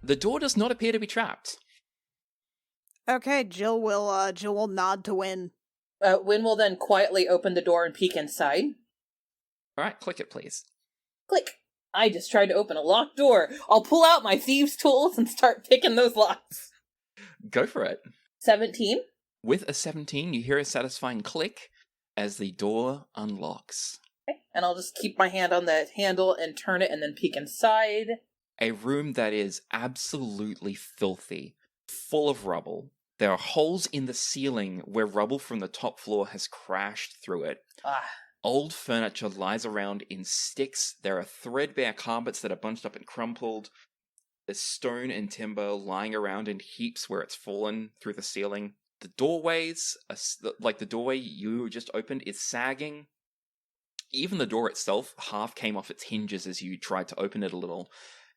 The door does not appear to be trapped. Okay, Jill will nod to Win. Win will then quietly open the door and peek inside. Alright, click it, please. Click. I just tried to open a locked door. I'll pull out my thieves' tools and start picking those locks. Go for it. 17. With a 17, you hear a satisfying click as the door unlocks. Okay. And I'll just keep my hand on the handle and turn it and then peek inside. A room that is absolutely filthy, full of rubble. There are holes in the ceiling where rubble from the top floor has crashed through it. Old furniture lies around in sticks. There are threadbare carpets that are bunched up and crumpled. There's stone and timber lying around in heaps where it's fallen through the ceiling. The doorways, like the doorway you just opened, is sagging. Even the door itself half came off its hinges as you tried to open it a little.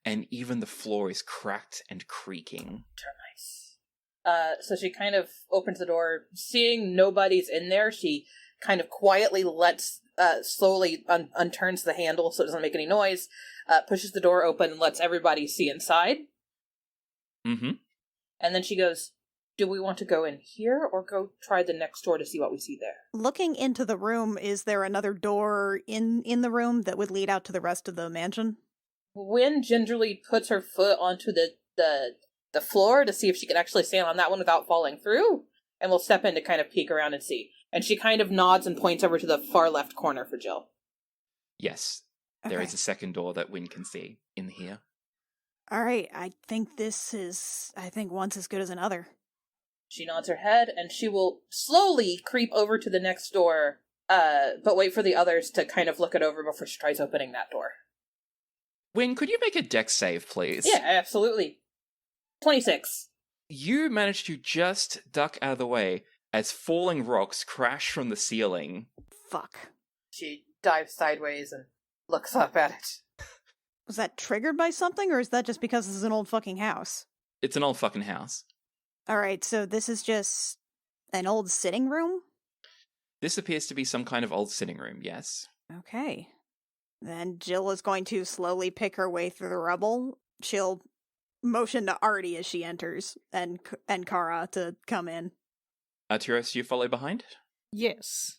And even the floor is cracked and creaking. Nice. So she kind of opens the door. Seeing nobody's in there, she kind of quietly slowly unturns the handle so it doesn't make any noise, pushes the door open and lets everybody see inside. Mm-hmm. And then she goes, do we want to go in here or go try the next door to see what we see there? Looking into the room, is there another door in the room that would lead out to the rest of the mansion? Wynn gingerly puts her foot onto the floor to see if she can actually stand on that one without falling through, and we'll step in to kind of peek around and see. And she kind of nods and points over to the far left corner for Jill. Yes, there is a second door that Wynn can see in here. All right, I think one's as good as another. She nods her head, and she will slowly creep over to the next door, but wait for the others to kind of look it over before she tries opening that door. Wynn, could you make a dex save, please? Yeah, absolutely. 26. You managed to just duck out of the way as falling rocks crash from the ceiling. Fuck. She dives sideways and looks up at it. Was that triggered by something, or is that just because this is an old fucking house? It's an old fucking house. Alright, so this is just an old sitting room? This appears to be some kind of old sitting room, yes. Okay. Then Jill is going to slowly pick her way through the rubble. She'll motion to Artie as she enters, and Kara to come in. Arturos, you follow behind? Yes.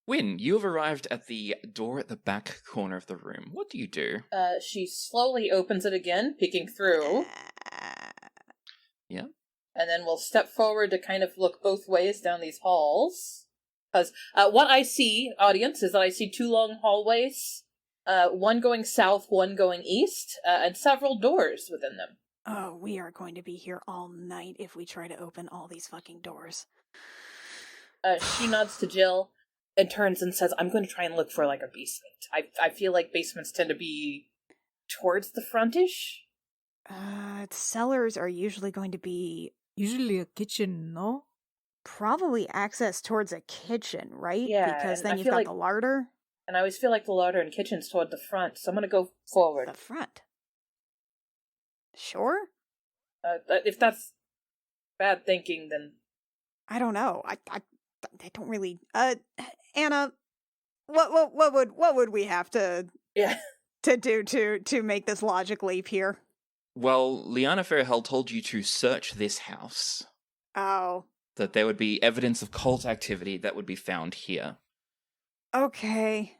Wynn, you have arrived at the door at the back corner of the room. What do you do? She slowly opens it again, peeking through. Yeah. And then we'll step forward to kind of look both ways down these halls. Because what I see, audience, is that I see two long hallways. One going south, one going east, and several doors within them. Oh, we are going to be here all night if we try to open all these fucking doors. She nods to Jill and turns and says, I'm going to try and look for, like, a basement. I feel like basements tend to be towards the frontish. Cellars are usually going to be... Usually a kitchen, no? Probably access towards a kitchen, right? Yeah. Because then you've got the larder. And I always feel like the larder and kitchen's toward the front, so I'm going to go forward. The front? Sure? If that's bad thinking, then... I don't know. I don't really... Anna, what would we have to... Yeah. to do to make this logic leap here? Well, Liana Fairhell told you to search this house. Oh. That there would be evidence of cult activity that would be found here. Okay.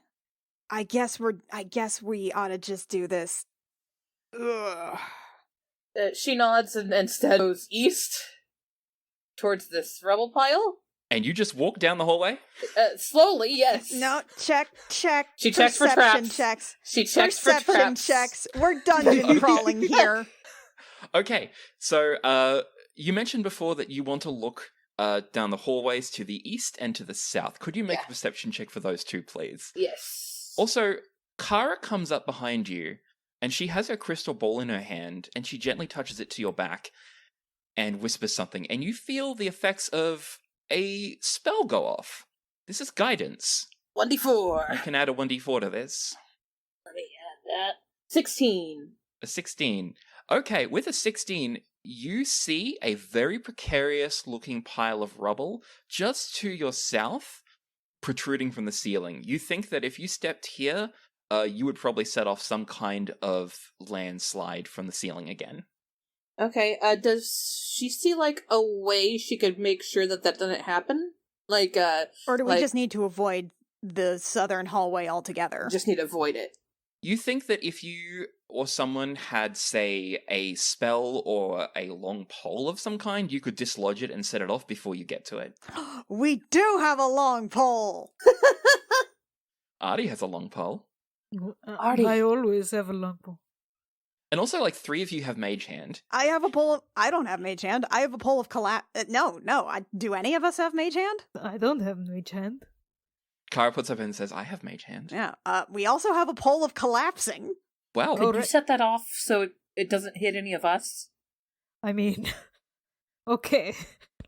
I guess we ought to just do this. Ugh. She nods and instead goes east towards this rubble pile. And you just walk down the hallway? Slowly, yes. No, check. She checks for traps. Checks. She checks for traps. Perception checks. We're dungeon crawling here. Okay, so you mentioned before that you want to look down the hallways to the east and to the south. Could you make a perception check for those two, please? Yes. Also, Kara comes up behind you, and she has her crystal ball in her hand, and she gently touches it to your back and whispers something, and you feel the effects of a spell go off. This is guidance. 1d4. You can add a 1d4 to this. Let me add that. 16. A 16. Okay, with a 16, you see a very precarious-looking pile of rubble just to your south, protruding from the ceiling. You think that if you stepped here, you would probably set off some kind of landslide from the ceiling again. Okay, does she see, like, a way she could make sure that doesn't happen? Like, Or do we just need to avoid the southern hallway altogether? Just need to avoid it. You think that if you or someone had, say, a spell or a long pole of some kind, you could dislodge it and set it off before you get to it. We do have a long pole! Artie has a long pole. Artie. I always have a long pole. And also, like, 3 of you have Mage Hand. I have a pole I don't have Mage Hand. I have a pole of no. Do any of us have Mage Hand? I don't have mage hand. Kara puts up and says, I have Mage Hand. Yeah. We also have a pole of collapsing. Wow. Could you set that off so it doesn't hit any of us? I mean, okay.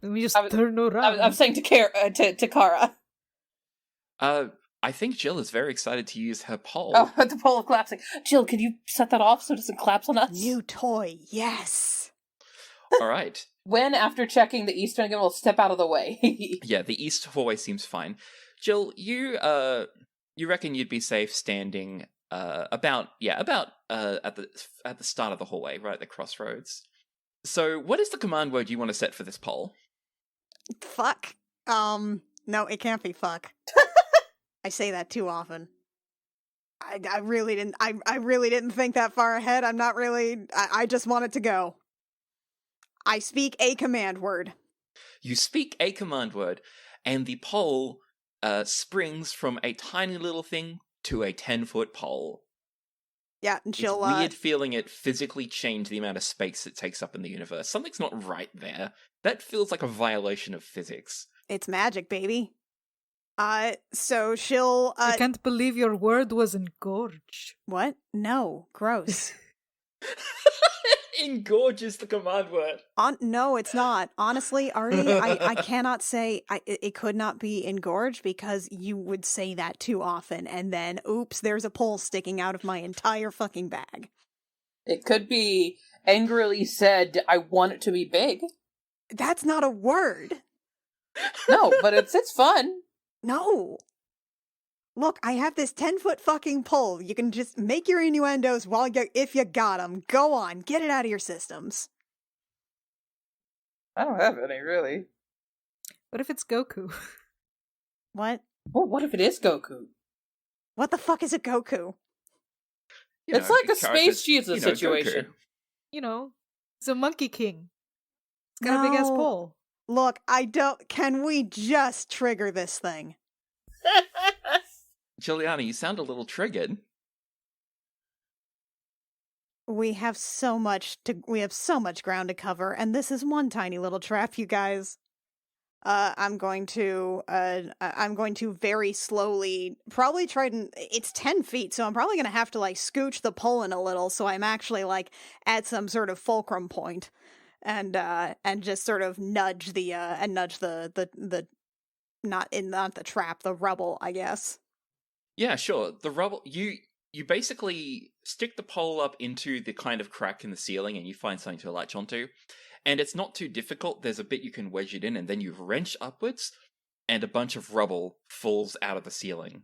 Let me just I was- turn around. I'm saying to Kara. I think Jill is very excited to use her pole. Oh, the pole of collapsing. Jill, can you set that off so it doesn't collapse on us? New toy, yes. All right. When, after checking the eastern again, we'll step out of the way. Yeah, the east hallway seems fine. Jill, you reckon you'd be safe standing about at the start of the hallway, right at the crossroads. So, what is the command word you want to set for this pole? Fuck. No, it can't be fuck. I say that too often. I really didn't think that far ahead. I'm not really. I just want it to go. I speak a command word. You speak a command word, and the pole springs from a tiny little thing to a 10-foot pole. Yeah, and she'll It's weird feeling it physically change the amount of space it takes up in the universe. Something's not right there. That feels like a violation of physics. It's magic, baby. So she'll I can't believe your word was engorge. What? No, gross. Engorge is the command word. No, it's not. Honestly, Artie, I cannot say it could not be engorged because you would say that too often, and then, oops, there's a pole sticking out of my entire fucking bag. It could be angrily said, I want it to be big. That's not a word. No, but it's fun. No. Look, I have this 10-foot fucking pole. You can just make your innuendos if you got them. Go on, get it out of your systems. I don't have any, really. What if it's Goku? What? Well, what if it is Goku? What the fuck is a Goku? It's like a space Jesus situation. Goku. You know, it's a Monkey King. It's got a big ass pole. Look, can we just trigger this thing? Juliana, you sound a little triggered. We have so much ground to cover, and this is one tiny little trap, you guys. I'm going to very slowly, probably it's 10 feet, so I'm probably going to have to, like, scooch the pole in a little, so I'm actually, like, at some sort of fulcrum point, and just sort of nudge the not the trap, the rubble, I guess. Yeah, sure. The rubble, you basically stick the pole up into the kind of crack in the ceiling and you find something to latch onto. And it's not too difficult. There's a bit you can wedge it in and then you wrench upwards and a bunch of rubble falls out of the ceiling.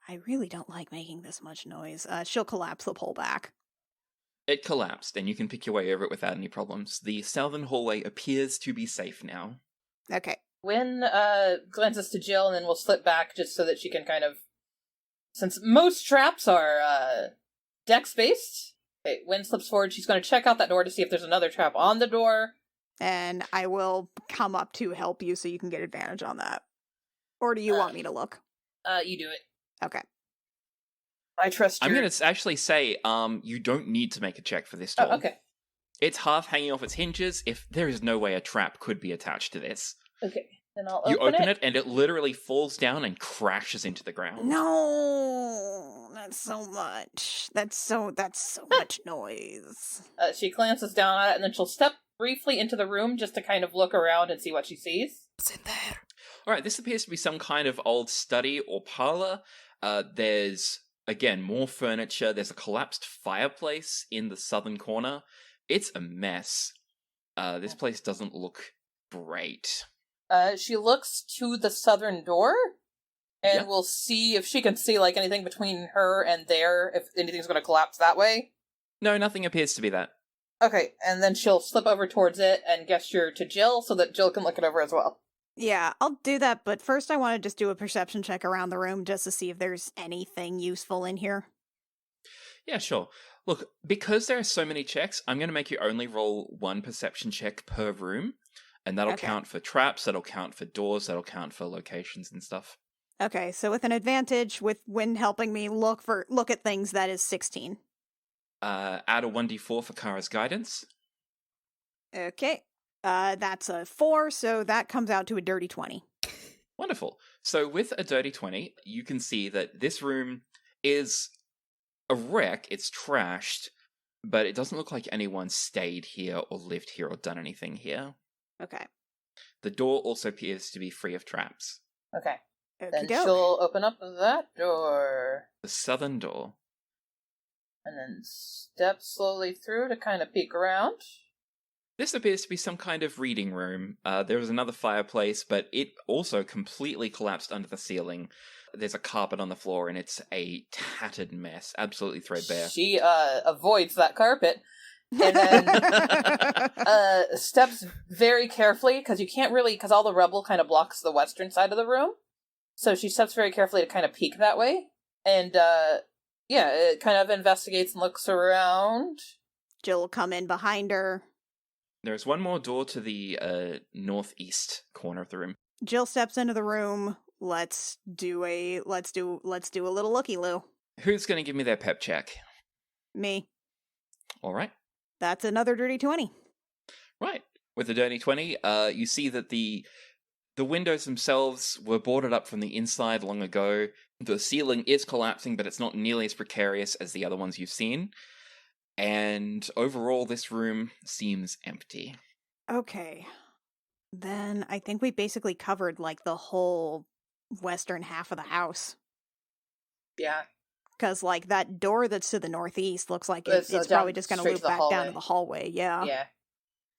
I really don't like making this much noise. She'll collapse the pole back. It collapsed and you can pick your way over it without any problems. The southern hallway appears to be safe now. Okay. Wynn glances to Jill and then we'll slip back just so that she can kind of... Since most traps are dex-based, okay, Wynn slips forward. She's going to check out that door to see if there's another trap on the door. And I will come up to help you so you can get advantage on that. Or do you want me to look? You do it. Okay. I trust you. I'm going to actually say you don't need to make a check for this door. Oh, okay. It's half hanging off its hinges. If there is no way a trap could be attached to this. Okay. Then I'll You open it. and it literally falls down and crashes into the ground. No, that's so much. That's so much noise. She glances down at it and then she'll step briefly into the room just to kind of look around and see what she sees. What's in there? All right, this appears to be some kind of old study or parlor. There's, again, more furniture. There's a collapsed fireplace in the southern corner. It's a mess. This place doesn't look great. She looks to the southern door, and Yep. we'll see if she can see, like, anything between her and there, if anything's going to collapse that way. No, nothing appears to be that. Okay, and then she'll slip over towards it and gesture to Jill so that Jill can look it over as well. Yeah, I'll do that, but first I want to just do a perception check around the room just to see if there's anything useful in here. Yeah, sure. Look, because there are so many checks, I'm going to make you only roll one perception check per room, and that'll Okay. count for traps, that'll count for doors, that'll count for locations and stuff. Okay, so with an advantage, with Wynn helping me look at things, that is 16. Add a 1d4 for Kara's guidance. Okay, that's a 4, so that comes out to a dirty 20. Wonderful. So with a dirty 20, you can see that this room is a wreck, it's trashed, but it doesn't look like anyone stayed here or lived here or done anything here. Okay. The door also appears to be free of traps. Okay. Then Okey-doke. she'll open up that door. The southern door. And then step slowly through to kind of peek around. This appears to be some kind of reading room. There is another fireplace, but it also completely collapsed under the ceiling. There's a carpet on the floor, and it's a tattered mess. Absolutely threadbare. She avoids that carpet. And then steps very carefully, because you can't really, because all the rubble kind of blocks the western side of the room. So she steps very carefully to kind of peek that way. And, yeah, it kind of investigates and looks around. Jill will come in behind her. There's one more door to the northeast corner of the room. Jill steps into the room. Let's do a little looky-loo. Who's going to give me their pep check? Me. All right. That's another dirty 20. Right. With the dirty 20, you see that the windows themselves were boarded up from the inside long ago. The ceiling is collapsing, but it's not nearly as precarious as the other ones you've seen. And overall, this room seems empty. Okay. Then I think we basically covered, like, the whole western half of the house. Yeah. Because, like, that door that's to the northeast looks like It's, it's down probably just going to straight loop to the back down hallway. to the hallway. Yeah. Yeah.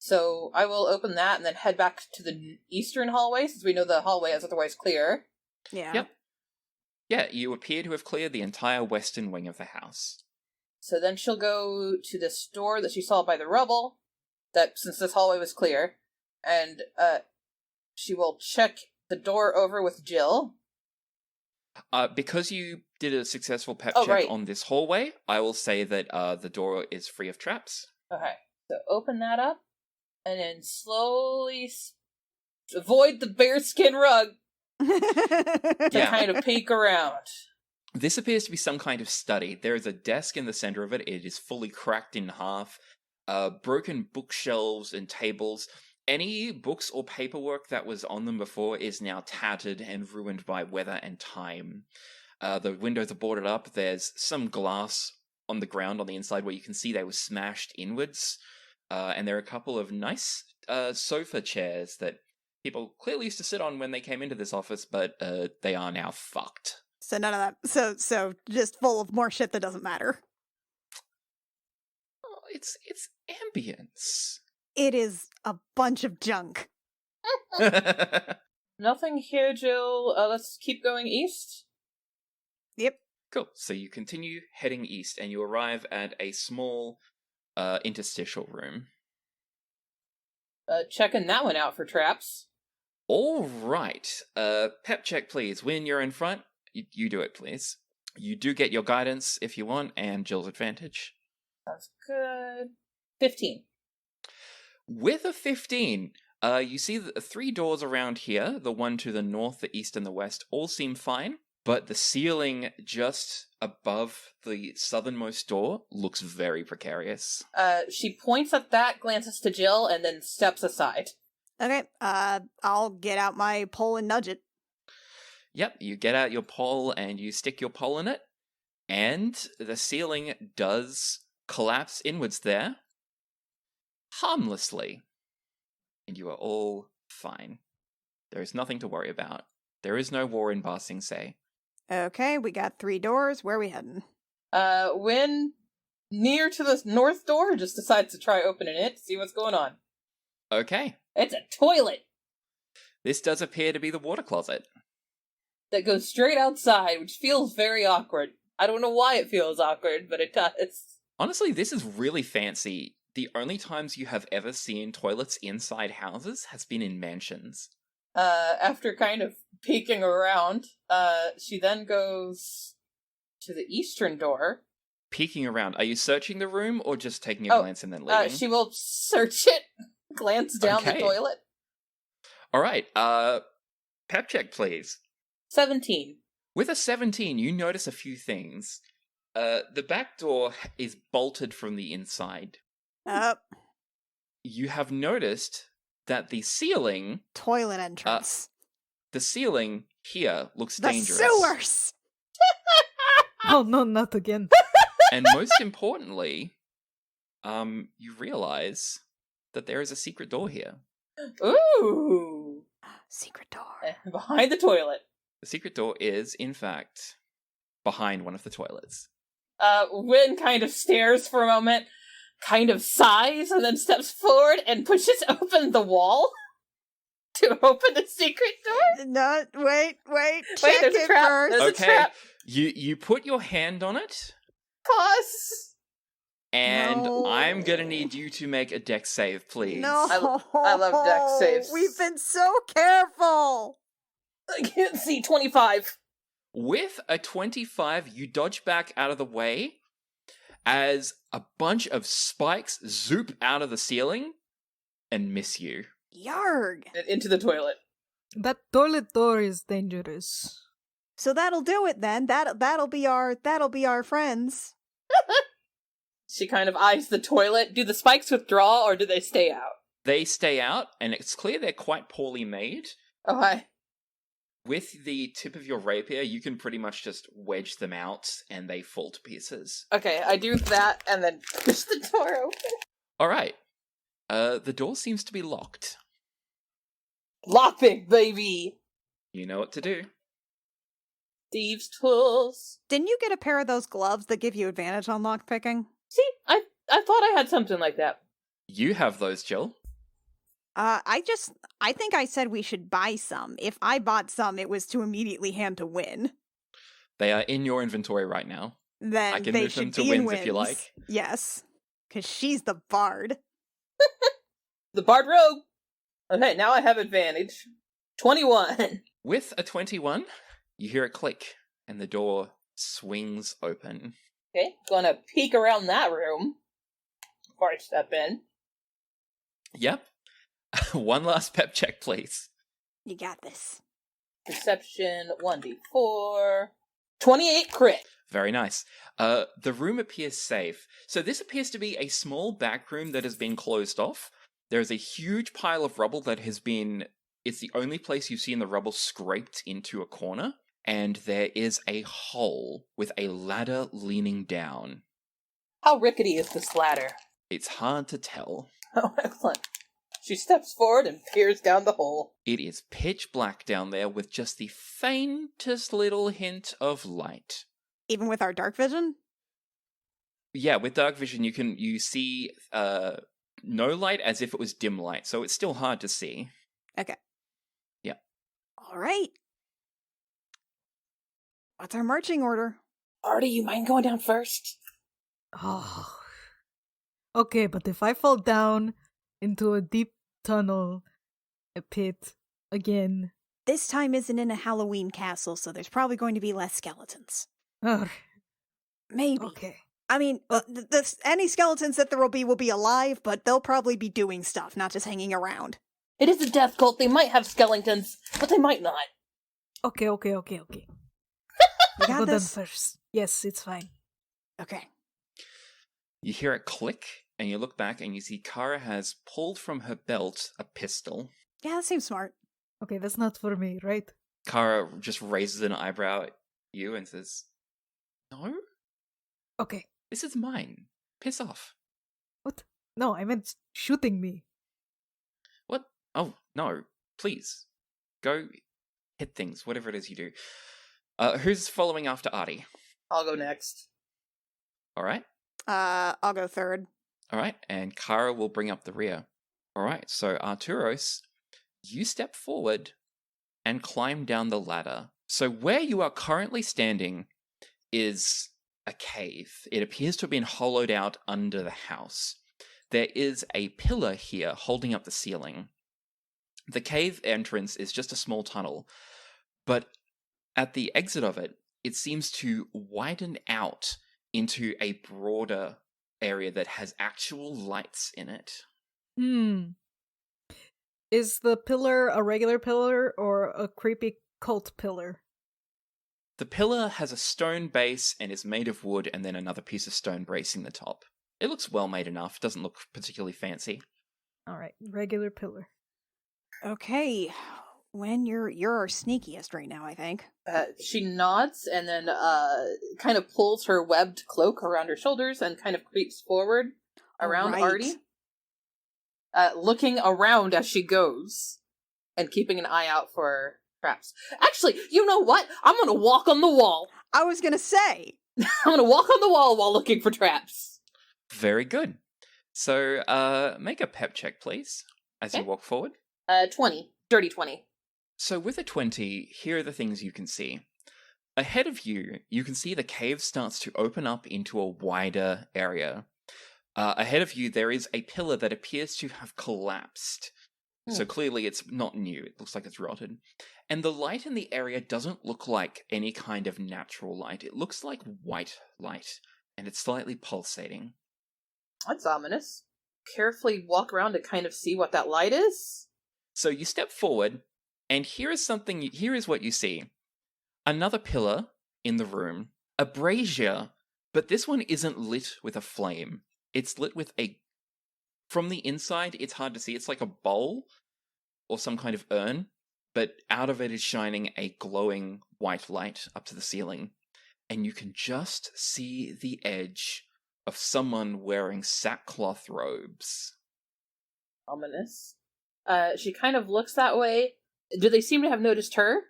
So I will open that and then head back to the eastern hallway, since we know the hallway is otherwise clear. Yeah. Yep. Yeah, you appear to have cleared the entire western wing of the house. So then she'll go to this door that she saw by the rubble, that since this hallway was clear, and she will check the door over with Jill. Because you did a successful pep Oh, check right. on this hallway, I will say that the door is free of traps. Okay, so open that up, and then slowly avoid the bearskin rug to Yeah. kind of peek around. This appears to be some kind of study. There is a desk in the center of it. It is fully cracked in half. Broken bookshelves and tables. Any books or paperwork that was on them before is now tattered and ruined by weather and time. The windows are boarded up. There's some glass on the ground on the inside where you can see they were smashed inwards. And there are a couple of nice sofa chairs that people clearly used to sit on when they came into this office, but they are now fucked. So none of that. So just full of more shit that doesn't matter. Oh, it's ambience. It is a bunch of junk. Nothing here, Jill. Let's keep going east. Yep. Cool. So you continue heading east, and you arrive at a small interstitial room. Checking that one out for traps. All right. Pep check, please. When you're in front, you do it, please. You do get your guidance if you want, and Jill's advantage. Sounds good. 15. With a 15, you see that the 3 doors around here, the one to the north, the east, and the west, all seem fine, but the ceiling just above the southernmost door looks very precarious. She points at that, glances to Jill, and then steps aside. Okay. I'll get out my pole and nudge it. Yep, you get out your pole and you stick your pole in it, and the ceiling does collapse inwards there, harmlessly. And you are all fine. There is nothing to worry about. There is no war in Ba Sing Se. Okay, we got 3 doors. Where are we heading? When near to the north door, just decides to try opening it to see what's going on. Okay. It's a toilet This does appear to be the water closet. that goes straight outside, which feels very awkward. I don't know why it feels awkward, but it does. Honestly, this is really fancy. The only times you have ever seen toilets inside houses has been in mansions. After kind of peeking around, she then goes to the eastern door. Peeking around, are you searching the room or just taking a glance and then leaving? She will search it, glance down the toilet. Alright, pep check please. 17. With a 17, you notice a few things. The back door is bolted from the inside. You have noticed that the ceiling... Toilet entrance. The ceiling here looks dangerous. The sewers! Oh no, not again. And most importantly, you realize that there is a secret door here. Ooh! Secret door. Behind the toilet. The secret door is, in fact, behind one of the toilets. Wynn kind of stares for a moment, kind of sighs, and then steps forward and pushes open the wall to open the secret door. No, wait. Check There's a it trap. first. There's a trap. You put your hand on it, Pause. and No. I'm gonna need you to make a dex save, please. No. I love dex saves. We've been so careful. I can't see 25. With a 25, you dodge back out of the way as a bunch of spikes zoop out of the ceiling and miss you. Yarg. And into the toilet. That toilet door is dangerous. So that'll do it then. That'll be our friends. She kind of eyes the toilet. Do the spikes withdraw or do they stay out? They stay out, and it's clear they're quite poorly made. Oh, hi. With the tip of your rapier, you can pretty much just wedge them out, and they fall to pieces. Okay, I do that and then push the door open. Alright. The door seems to be locked. Lockpick, baby! You know what to do. Thieves' tools. Didn't you get a pair of those gloves that give you advantage on lockpicking? See, I thought I had something like that. You have those, Jill. I think I said we should buy some. If I bought some, it was to immediately hand to Win. They are in your inventory right now. Then I can they move them should to be in Wins if you Wins. like. Yes. Because she's the bard. The Bard Rogue! Okay, now I have advantage. 21. With a 21, you hear a click, and the door swings open. Okay, gonna peek around that room before I step in. Yep. One last pep check, please. You got this. Perception 1d4. 28 crit. Very nice. The room appears safe. So this appears to be a small back room that has been closed off. There is a huge pile of rubble that has been... It's the only place you've seen the rubble scraped into a corner. And there is a hole with a ladder leaning down. How rickety is this ladder? It's hard to tell. Oh, excellent. She steps forward and peers down the hole. It is pitch black down there with just the faintest little hint of light. Even with our dark vision? Yeah, with dark vision you see no light as if it was dim light, so it's still hard to see. Okay. Yeah. All right. What's our marching order? Artie, you mind going down first? Oh. Okay, but if I fall down into a deep tunnel, a pit, again... This time isn't in a Halloween castle, so there's probably going to be less skeletons. Ugh. Maybe. Okay. I mean, any skeletons that there will be alive, but they'll probably be doing stuff, not just hanging around. It is a death cult. They might have skeletons, but they might not. Okay. You I'll got go down this? first. Yes, it's fine. Okay. You hear it click, and you look back and you see Kara has pulled from her belt a pistol. Yeah, that seems smart. Okay, that's not for me, right? Kara just raises an eyebrow at you and says, "No? Okay. This is mine. Piss off." What? No, I meant shooting me. What? Oh, no. Please. Go hit things, whatever it is you do. Who's following after Artie? I'll go next. All right. I'll go third. All right. And Kara will bring up the rear. All right. So, Arturos, you step forward and climb down the ladder. So, where you are currently standing is a cave. It appears to have been hollowed out under the house. There is a pillar here holding up the ceiling. The cave entrance is just a small tunnel, but at the exit of it, it seems to widen out into a broader area that has actual lights in it. Is the pillar a regular pillar or a creepy cult pillar? The pillar has a stone base and is made of wood, and then another piece of stone bracing the top. It looks well made enough. Doesn't look particularly fancy. All right, regular pillar. Okay, when you're our sneakiest right now, I think. She nods and then kind of pulls her webbed cloak around her shoulders and kind of creeps forward around Artie. Looking around as she goes and keeping an eye out for traps. Actually, you know what? I'm gonna walk on the wall. I was gonna say. I'm gonna walk on the wall while looking for traps. Very good. So, make a pep check, please, as you walk forward. 20. Dirty 20. So with a 20, here are the things you can see. Ahead of you, you can see the cave starts to open up into a wider area. Ahead of you, there is a pillar that appears to have collapsed. So clearly it's not new. It looks like it's rotted. And the light in the area doesn't look like any kind of natural light. It looks like white light, and it's slightly pulsating. That's ominous. Carefully walk around to kind of see what that light is. So you step forward, and here is what you see. Another pillar in the room, a brazier, but this one isn't lit with a flame. It's lit with from the inside, it's hard to see. It's like a bowl or some kind of urn, but out of it is shining a glowing white light up to the ceiling. And you can just see the edge of someone wearing sackcloth robes. Ominous. She kind of looks that way. Do they seem to have noticed her?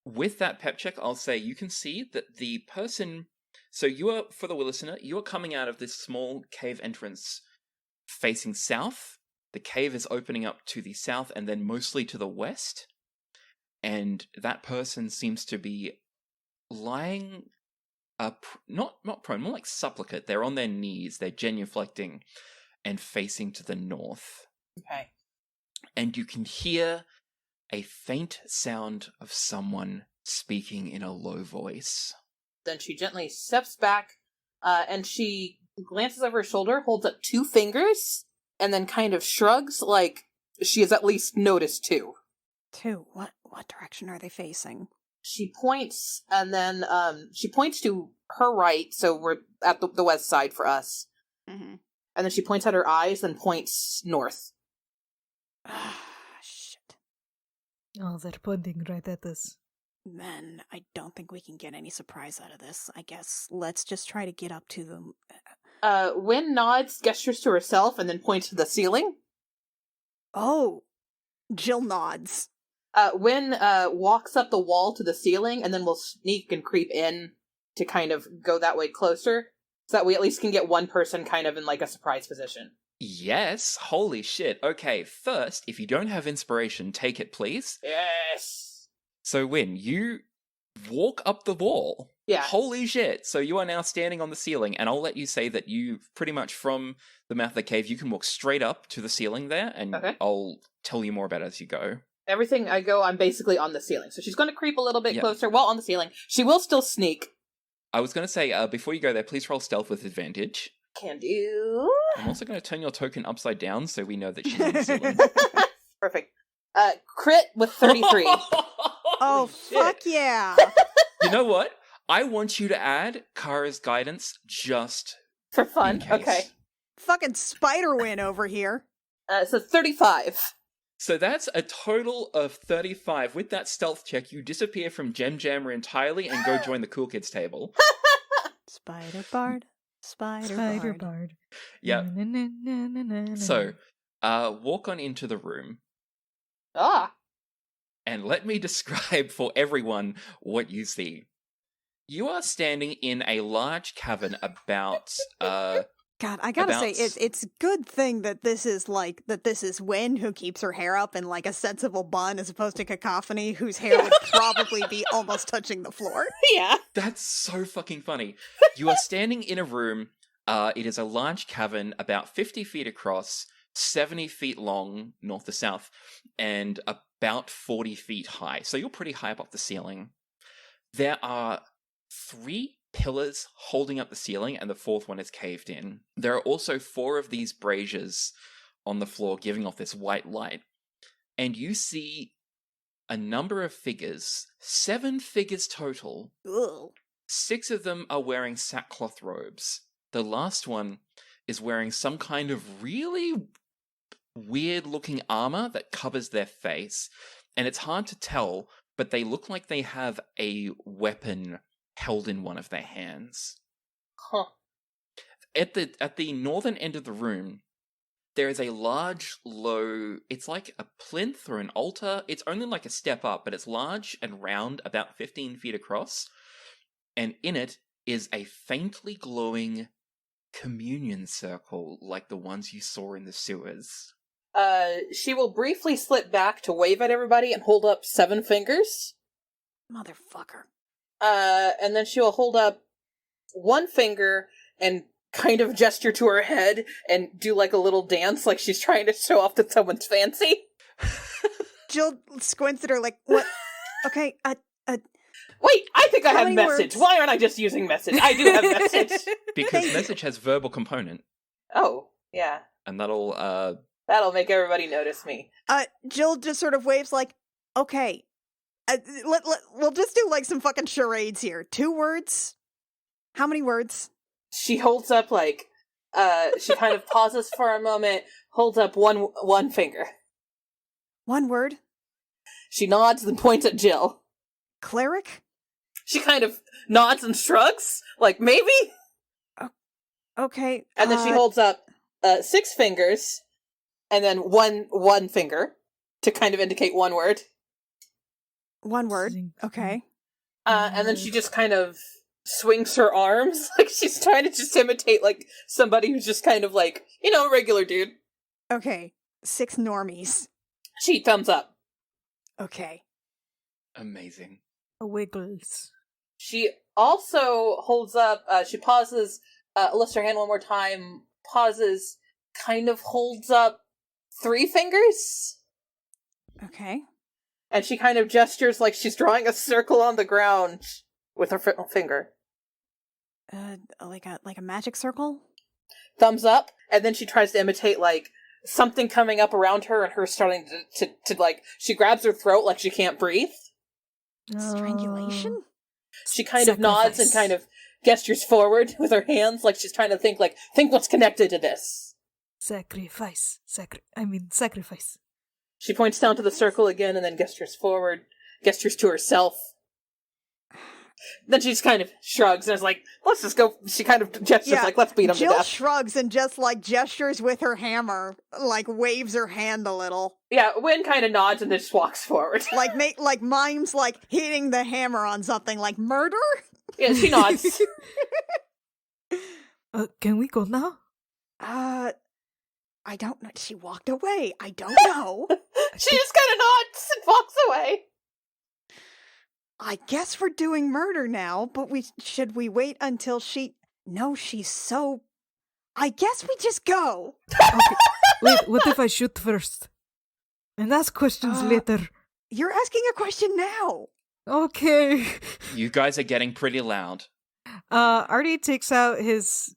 With that pep check, I'll say you can see that the person... So you are, for the listener, you are coming out of this small cave entrance facing south. The cave is opening up to the south and then mostly to the west. And that person seems to be lying... not prone, more like supplicate. They're on their knees, they're genuflecting and facing to the north. Okay. And you can hear a faint sound of someone speaking in a low voice. Then she gently steps back, and she glances over her shoulder, holds up 2 fingers, and then kind of shrugs like she has at least noticed 2. 2? What direction are they facing? She points, and then she points to her right, so we're at the west side for us. Mm-hmm. And then she points at her eyes, and points north. Shit. Oh, they're pointing right at us. Then I don't think we can get any surprise out of this. I guess let's just try to get up to them. Wynn nods, gestures to herself, and then points to the ceiling. Oh, Jill nods. Wynn walks up the wall to the ceiling, and then we'll sneak and creep in to kind of go that way closer, so that we at least can get one person kind of in like a surprise position. Yes, holy shit. Okay, first, if you don't have inspiration, take it, please. Yes! So, Win, you walk up the wall. Yeah. Holy shit. So you are now standing on the ceiling, and I'll let you say that you, pretty much from the mouth of the cave, you can walk straight up to the ceiling there, and Okay. I'll tell you more about it as you go. Everything I go, I'm basically on the ceiling. So she's going to creep a little bit closer while on the ceiling. She will still sneak. I was going to say, before you go there, please roll stealth with advantage. Can do. I'm also going to turn your token upside down so we know that she's on the ceiling. Perfect. Crit with 33. Oh, shit. fuck yeah. You know what? I want you to add Kara's guidance just For in fun. case. Okay. Fucking spider win over here. So 35. So that's a total of 35. With that stealth check, you disappear from Gem Jammer entirely and go join the Cool Kids table. Spider Bard. Spider Bard. Bard. Yep. Na, na, na, na, na, na. So, walk on into the room. Ah. and let me describe for everyone what you see. You are standing in a large cavern about God, I gotta say, about- it's good thing that this is Wynn who keeps her hair up in like a sensible bun as opposed to Cacophony, whose hair would probably be almost touching the floor. Yeah. That's so fucking funny. You are standing in a room. It is a large cavern about 50 feet across, 70 feet long, north to south, and about 40 feet high. So you're pretty high up the ceiling. There are 3 pillars holding up the ceiling, and the 4th one is caved in. There are also 4 of these braziers on the floor giving off this white light. And you see a number of figures, 7 figures total. Ugh. 6 of them are wearing sackcloth robes. The last one is wearing some kind of really weird-looking armor that covers their face. And it's hard to tell, but they look like they have a weapon held in one of their hands. Huh. At the northern end of the room, there is a large, low... It's like a plinth or an altar. It's only like a step up, but it's large and round, about 15 feet across. And in it is a faintly glowing communion circle like the ones you saw in the sewers. She will briefly slip back to wave at everybody and hold up 7 fingers. Motherfucker. And then she will hold up 1 finger and kind of gesture to her head and do like a little dance like she's trying to show off that someone's fancy. Jill squints at her like, what? Okay, Wait, I think I How have many message. words? Why aren't I just using message? I do have message. Because message has verbal component, Oh, yeah. and that'll Make everybody notice me. Jill just sort of waves like, okay, we'll just do like some fucking charades here. 2 words? How many words? She holds up like, she kind of pauses for a moment, holds up one finger. 1 word? She nods and points at Jill. Cleric? She kind of nods and shrugs, like, maybe? Okay. And then she holds up 6 fingers, and then one finger, to kind of indicate 1 word. 1 word. Okay. And then she just kind of swings her arms, like she's trying to just imitate, like, somebody who's just kind of like, a regular dude. Okay. 6 normies. She thumbs up. Okay. amazing. Wiggles. She also holds up, she pauses, lifts her hand one more time, pauses, kind of holds up 3 fingers. Okay. And she kind of gestures like she's drawing a circle on the ground with her finger. Like a magic circle? Thumbs up, and then she tries to imitate, like, something coming up around her and her starting to like, she grabs her throat like she can't breathe. Strangulation? She kind of nods and kind of gestures forward with her hands like she's trying to think what's connected to this. Sacrifice. She points down to the circle again and then gestures forward, gestures to herself. Then she just kind of shrugs and is like, let's just go. She kind of gestures like, let's beat him Jill to death. shrugs and just like gestures with her hammer, like waves her hand a little. Yeah, Wynn kind of nods and then just walks forward. like mimes like hitting the hammer on something, like murder? Yeah, she nods. Can we go now? I don't know. She walked away. I don't know. She just kind of nods and walks away. I guess we're doing murder now, but should we wait until No, she's so... I guess we just go. Okay. Wait, what if I shoot first? And ask questions later. You're asking a question now. Okay. You guys are getting pretty loud. Artie takes out his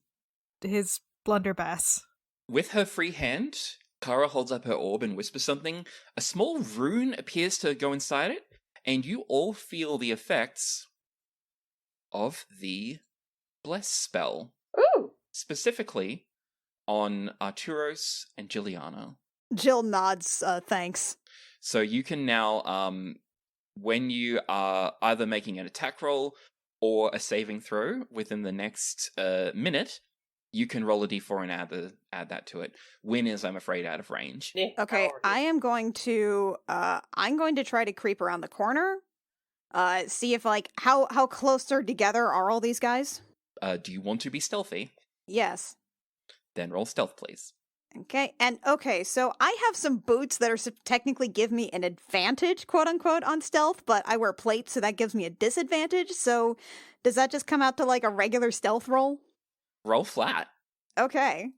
blunderbuss. With her free hand, Kara holds up her orb and whispers something. A small rune appears to go inside it, and you all feel the effects of the Bless spell. Ooh. Specifically on Arturos and Juliana. Jill nods, thanks. So you can now, when you are either making an attack roll or a saving throw within the next minute, You can roll a d4 and add that to it. Win is, I'm afraid, out of range. Yeah, Okay, I'm going to try to creep around the corner. See if how closer together are all these guys? Do you want to be stealthy? Yes. Then roll stealth, please. Okay, so I have some boots that are technically give me an advantage, quote unquote, on stealth, but I wear plates, so that gives me a disadvantage. So does that just come out to like a regular stealth roll? Roll flat. Okay.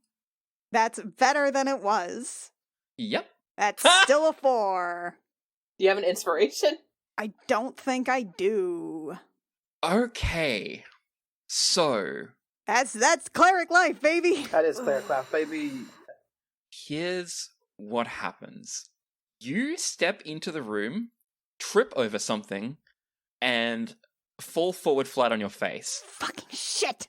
That's better than it was. Yep. That's still a 4. Do you have an inspiration? I don't think I do. Okay. So That's cleric life, baby. That is cleric life, baby. here's what happens. You step into the room, trip over something, and fall forward flat on your face. Fucking shit.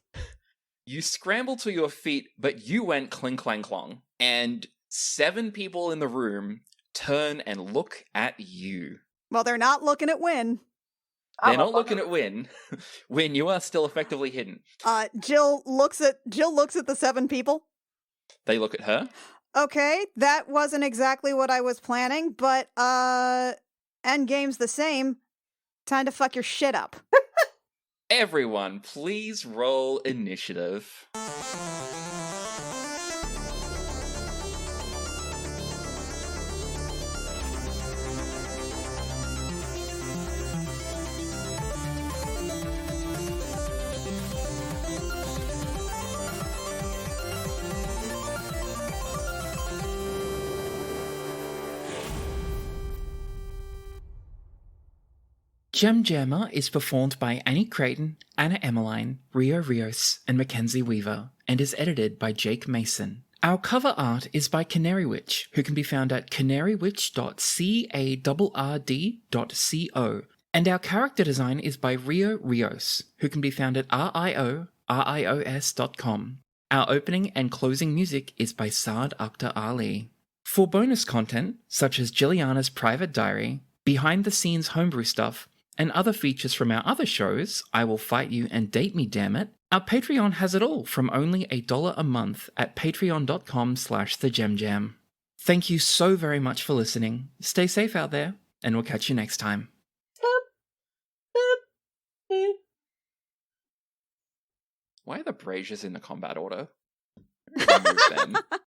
You scramble to your feet, but you went cling clang clong. And 7 people in the room turn and look at you. Well, they're not looking at Win. They're not looking at Win. Win, you are still effectively hidden. Jill looks at the 7 people. They look at her. Okay, that wasn't exactly what I was planning, but endgame's the same. Time to fuck your shit up. Everyone, please roll initiative. Gem Jammer is performed by Annie Creighton, Anna Emmeline, Rio Rios, and Mackenzie Weaver, and is edited by Jake Mason. Our cover art is by Canary Witch, who can be found at canarywitch.carrd.co, and our character design is by Rio Rios, who can be found at rios.com. Our opening and closing music is by Saad Akhtar Ali. For bonus content, such as Jilliana's private diary, behind-the-scenes homebrew stuff, and other features from our other shows, I Will Fight You and Date Me Damn It, our Patreon has it all from only $1 a month at patreon.com/thegemjam. Thank you so very much for listening. Stay safe out there, and we'll catch you next time. Why are the braziers in the combat order? Remove them.